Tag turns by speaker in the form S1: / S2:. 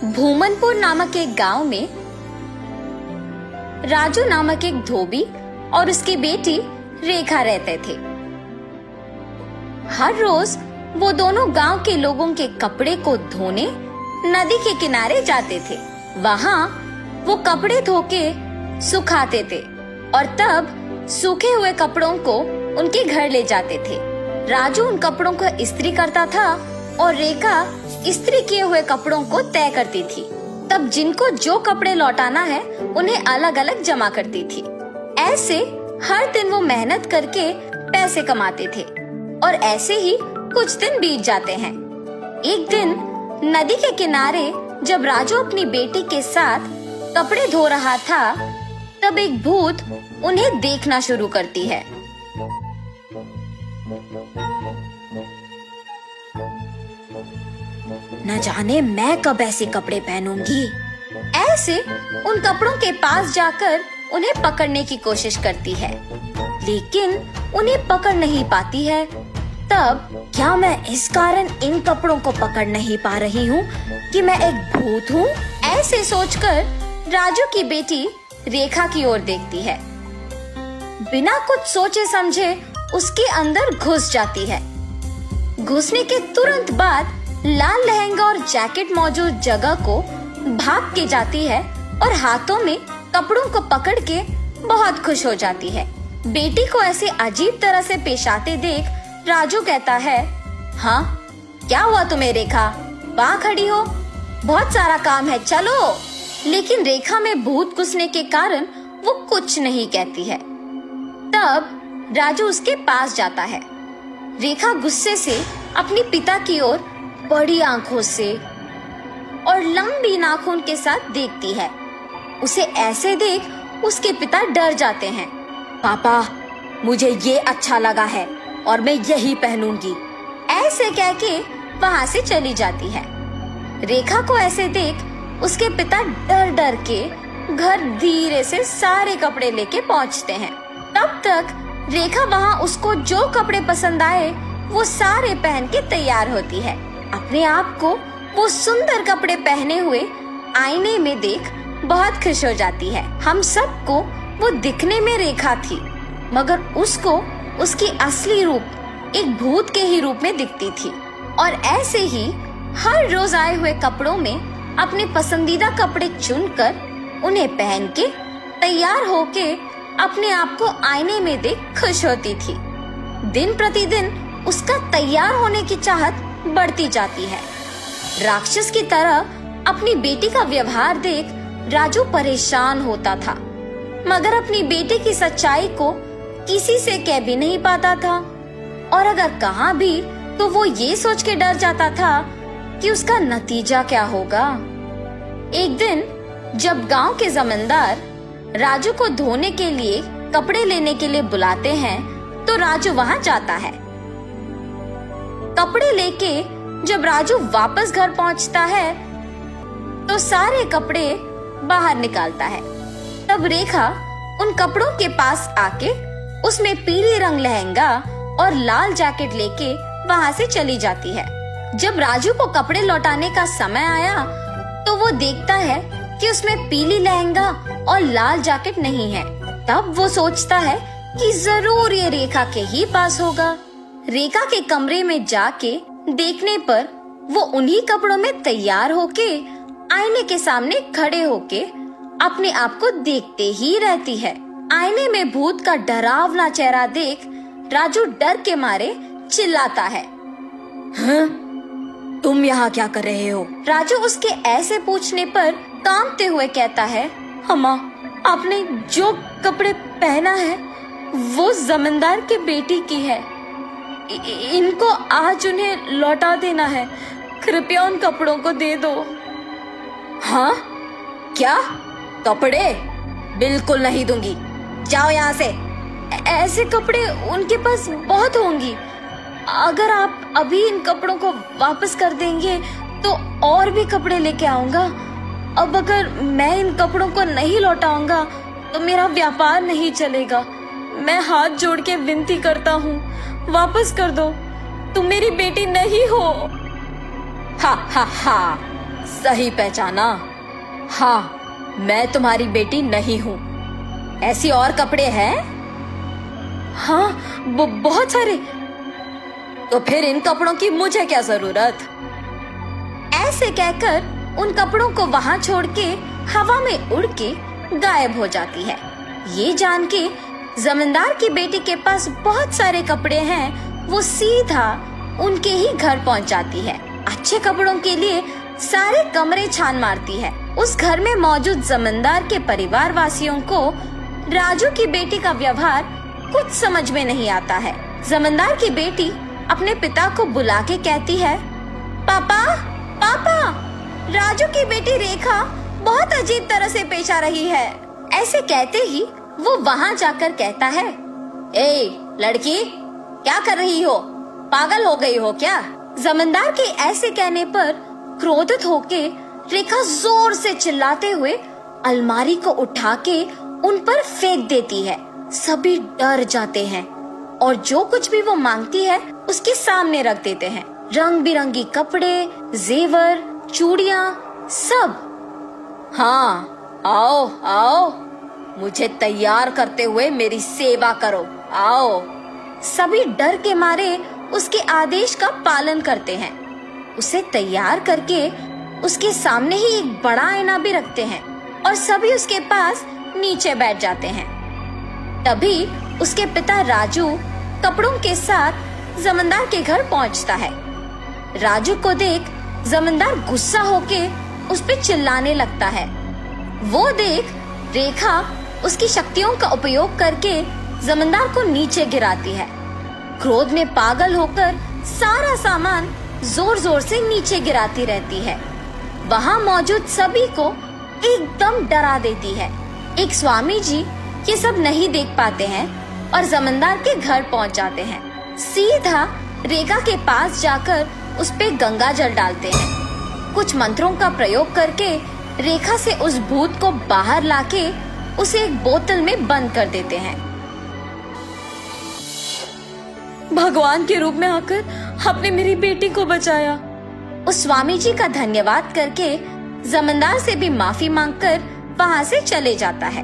S1: भूमनपुर नामक एक गांव में राजू नामक एक धोबी और उसकी बेटी रेखा रहते थे। हर रोज वो दोनों गांव के लोगों के कपड़े को धोने नदी के किनारे जाते थे। वहां वो कपड़े धो के सुखाते थे और तब सूखे हुए कपड़ों को उनके घर ले जाते थे। राजू उन कपड़ों को इस्त्री करता था और रेखा इस्त्री किए हुए कपड़ों को तय करती थी। तब जिनको जो कपड़े लौटाना है उन्हें अलग अलग जमा करती थी। ऐसे हर दिन वो मेहनत करके पैसे कमाते थे और ऐसे ही कुछ दिन बीत जाते हैं। एक दिन नदी के किनारे जब राजू अपनी बेटी के साथ कपड़े धो रहा था, तब एक भूत उन्हें देखना शुरू करती है। न जाने मैं कब ऐसे कपड़े पहनूंगी। ऐसे उन कपड़ों के पास जाकर उन्हें पकड़ने की कोशिश करती है, लेकिन उन्हें पकड़ नहीं पाती है। तब क्या मैं इस कारण इन कपड़ों को पकड़ नहीं पा रही हूँ कि मैं एक भूत हूँ? ऐसे सोचकर राजू की बेटी रेखा की ओर देखती है। बिना कुछ सोचे समझे उसके अंदर घुस जाती है। घुसने के तुरंत बाद लाल लहंगा और जैकेट मौजूद जगह को भाग के जाती है और हाथों में कपड़ों को पकड़ के बहुत खुश हो जाती है। बेटी को ऐसे अजीब तरह से पेश आते देख राजू कहता है, हाँ क्या हुआ तुम्हें रेखा? वहाँ खड़ी हो, बहुत सारा काम है, चलो। लेकिन रेखा में भूत घुसने के कारण वो कुछ नहीं कहती है। तब राजू उसके पास जाता है। रेखा गुस्से से अपने पिता की ओर बड़ी आंखों से और लंबी नाखून के साथ देखती है। उसे ऐसे देख उसके पिता डर जाते हैं। पापा, मुझे ये अच्छा लगा है और मैं यही पहनूंगी, ऐसे कह के वहाँ से चली जाती है। रेखा को ऐसे देख उसके पिता डर डर के घर धीरे से सारे कपड़े लेके पहुँचते हैं। तब तक रेखा वहाँ उसको जो कपड़े पसंद आए वो सारे पहन के तैयार होती है। अपने आप को वो सुंदर कपड़े पहने हुए आईने में देख बहुत खुश हो जाती है। हम सबको वो दिखने में रेखा थी, मगर उसको उसकी असली रूप एक भूत के ही रूप में दिखती थी। और ऐसे ही हर रोज आए हुए कपड़ों में अपने पसंदीदा कपड़े चुनकर उन्हें पहन के तैयार होके अपने आप को आईने में देख खुश होती थी। दिन प्रतिदिन उसका तैयार होने की चाहत बढ़ती जाती है। राक्षस की तरह अपनी बेटी का व्यवहार देख राजू परेशान होता था, मगर अपनी बेटी की सच्चाई को किसी से कह भी नहीं पाता था, और अगर कहा भी तो वो ये सोच के डर जाता था कि उसका नतीजा क्या होगा। एक दिन जब गांव के जमींदार राजू को धोने के लिए कपड़े लेने के लिए बुलाते हैं, तो राजू वहां जाता है। कपड़े लेके जब राजू वापस घर पहुंचता है तो सारे कपड़े बाहर निकालता है। तब रेखा उन कपड़ों के पास आके उसमें पीले रंग लहंगा और लाल जैकेट लेके वहां से चली जाती है। जब राजू को कपड़े लौटाने का समय आया तो वो देखता है कि उसमें पीली लहंगा और लाल जैकेट नहीं है। तब वो सोचता है कि जरूर ये रेखा के ही पास होगा। रेखा के कमरे में जाके देखने पर वो उन्हीं कपड़ों में तैयार होके आईने के सामने खड़े होके अपने आप को देखते ही रहती है। आईने में भूत का डरावना चेहरा देख राजू डर के मारे चिल्लाता है, हाँ? तुम यहाँ क्या कर रहे हो? राजू उसके ऐसे पूछने पर कांपते हुए कहता है, अम्मा, आपने जो कपड़े पहना है वो जमींदार की बेटी की है। इनको आज उन्हें लौटा देना है, कृपया उन कपड़ों को दे दो। हाँ? क्या? कपड़े? बिल्कुल नहीं दूंगी, जाओ यहाँ से। ऐसे कपड़े उनके पास बहुत होंगी, अगर आप अभी इन कपड़ों को वापस कर देंगे तो और भी कपड़े लेके आऊंगा। अब अगर मैं इन कपड़ों को नहीं लौटाऊंगा तो मेरा व्यापार नहीं चलेगा। मैं हाथ जोड़ के विनती करता हूँ, वापस कर दो, तुम मेरी बेटी नहीं हो। हा हा हा, सही पहचाना। हाँ, मैं तुम्हारी बेटी नहीं हूँ। ऐसी और कपड़े हैं? हाँ, बहुत सारे। तो फिर इन कपड़ों की मुझे क्या जरूरत? ऐसे कहकर उन कपड़ों को वहां छोड़ के हवा में उड़ के गायब हो जाती है। ये जान के जमींदार की बेटी के पास बहुत सारे कपड़े हैं, वो सीधा उनके ही घर पहुंच जाती है। अच्छे कपड़ों के लिए सारे कमरे छान मारती है। उस घर में मौजूद जमींदार के परिवार वासियों को राजू की बेटी का व्यवहार कुछ समझ में नहीं आता है। जमींदार की बेटी अपने पिता को बुला के कहती है, पापा पापा, राजू की बेटी रेखा बहुत अजीब तरह से पेश आ रही है। ऐसे कहते ही वो वहाँ जाकर कहता है, ए लड़की, क्या कर रही हो? पागल हो गई हो क्या? जमींदार के ऐसे कहने पर क्रोधित होके रेखा जोर से चिल्लाते हुए अलमारी को उठा के उन पर फेंक देती है। सभी डर जाते हैं और जो कुछ भी वो मांगती है उसके सामने रख देते हैं। रंग बिरंगी कपड़े, जेवर, चूड़ियाँ, सब। हाँ, आओ आओ, मुझे तैयार करते हुए मेरी सेवा करो, आओ। सभी डर के मारे उसके आदेश का पालन करते हैं। उसे तैयार करके उसके सामने ही एक बड़ा आईना भी रखते हैं और सभी उसके पास नीचे बैठ जाते हैं। तभी उसके पिता राजू कपड़ों के साथ जमींदार के घर पहुंचता है। राजू को देख जमींदार गुस्सा होके उस पे चिल्लाने लगता है। वो देख रेखा उसकी शक्तियों का उपयोग करके जमींदार को नीचे गिराती है। क्रोध में पागल होकर सारा सामान जोर जोर से नीचे गिराती रहती है। वहाँ मौजूद सभी को एकदम डरा देती है। एक स्वामी जी ये सब नहीं देख पाते हैं और जमींदार के घर पहुँच जाते हैं। सीधा रेखा के पास जाकर उस पे गंगा जल डालते हैं। कुछ मंत्रों का प्रयोग करके रेखा से उस भूत को बाहर लाके उसे एक बोतल में बंद कर देते हैं। भगवान के रूप में आकर आपने मेरी बेटी को बचाया। उस स्वामी जी का धन्यवाद करके जमींदार से भी माफी मांगकर वहाँ से चले जाता है।